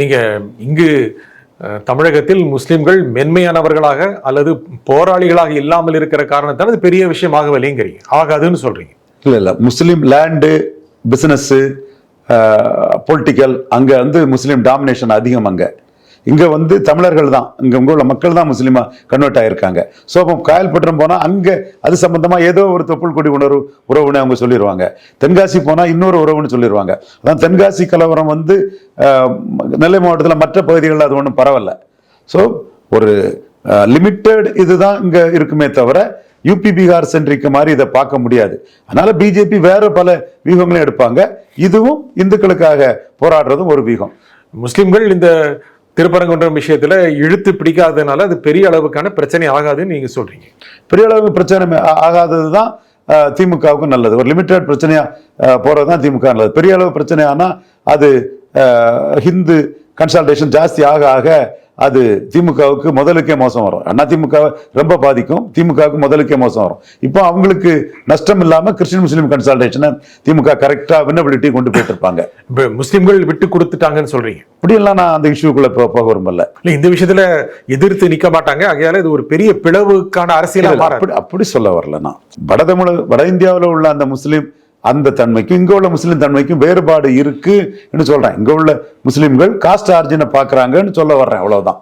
நீங்க இங்கு தமிழகத்தில் முஸ்லிம்கள் மென்மையானவர்களாக அல்லது போராளிகளாக இல்லாமல் இருக்கிற காரணத்தால் அது பெரிய விஷயமாக விளையுங்கிறீங்க, ஆகாதுன்னு சொல்றீங்க. இல்ல முஸ்லீம் லேண்டு, பிசினஸ், பொலிட்டிக்கல், அங்க வந்து முஸ்லீம் டாமினேஷன் அதிகம். இங்க வந்து தமிழர்கள் தான், இங்க உள்ள மக்கள் தான் முஸ்லீமா கன்வெர்ட் ஆயிருக்காங்க. ஸோ அப்போ காயல்பட்டினம் போனா அங்க அது சம்பந்தமா ஏதோ ஒரு தொப்புள் கொடி உறவுன்னு அவங்க சொல்லிடுவாங்க. தென்காசி போனா இன்னொரு உறவுன்னு சொல்லிடுவாங்க. அதான் தென்காசி கலவரம் வந்து நெல்லை மாவட்டத்தில் மற்ற பகுதிகளில் அது ஒன்றும் பரவாயில்ல. ஸோ ஒரு லிமிட்டட் இதுதான் இங்க இருக்குமே தவிர யூபி பீகார் சென்றிக்கு மாதிரி இதை பார்க்க முடியாது. அதனால பிஜேபி வேற பல வியூகங்களையும் எடுப்பாங்க. இதுவும் இந்துக்களுக்காக போராடுறதும் ஒரு வியூகம். முஸ்லிம்கள் இந்த திருப்பரங்குன்றம் விஷயத்துல இழுத்து பிடிக்காததுனால அது பெரிய அளவுக்கான பிரச்சனை ஆகாதுன்னு நீங்க சொல்றீங்க. பெரிய அளவுக்கு பிரச்சனை ஆகாதது தான் திமுகவுக்கும் நல்லது. ஒரு லிமிட்டட் பிரச்சனையா போறதுதான் திமுக நல்லது. பெரிய அளவு பிரச்சனையானா அது ஹிந்து கன்சல்டேஷன் ஜாஸ்தி ஆக ஆக அது திமுகவுக்கு முதலுக்கே மோசம் வரும். அதிமுக ரொம்ப பாதிக்கும், திமுகவுக்கு முதலுக்கே மோசம் வரும். இப்போ அவங்களுக்கு நஷ்டம் இல்லாம கிறிஸ்டின் முஸ்லீம் கன்சல்டேஷனை திமுக கரெக்டா வினபிலிட்டி கொண்டு போயிட்டு இருப்பாங்க. இப்போ முஸ்லிம்கள் விட்டு கொடுத்துட்டாங்கன்னு சொல்றீங்க. இப்படியெல்லாம் நான் அந்த இஷ்யூக்குள்ள போக விரும்பல. இந்த விஷயத்துல எதிர்த்து நிக்க மாட்டாங்க, ஆகையால இது ஒரு பெரிய பிளவுக்கான அரசியல் அப்படி சொல்ல வரல. நான் வட இந்தியாவில் உள்ள அந்த முஸ்லீம் அந்த தன்மைக்கும் இங்க உள்ள முஸ்லீம் தன்மைக்கும் வேறுபாடு இருக்குன்னு சொல்றேன். இங்க உள்ள முஸ்லிம்கள் காஸ்ட் ஆர்ஜினை பாக்குறாங்கன்னு சொல்ல வர்றேன், அவ்வளவுதான்.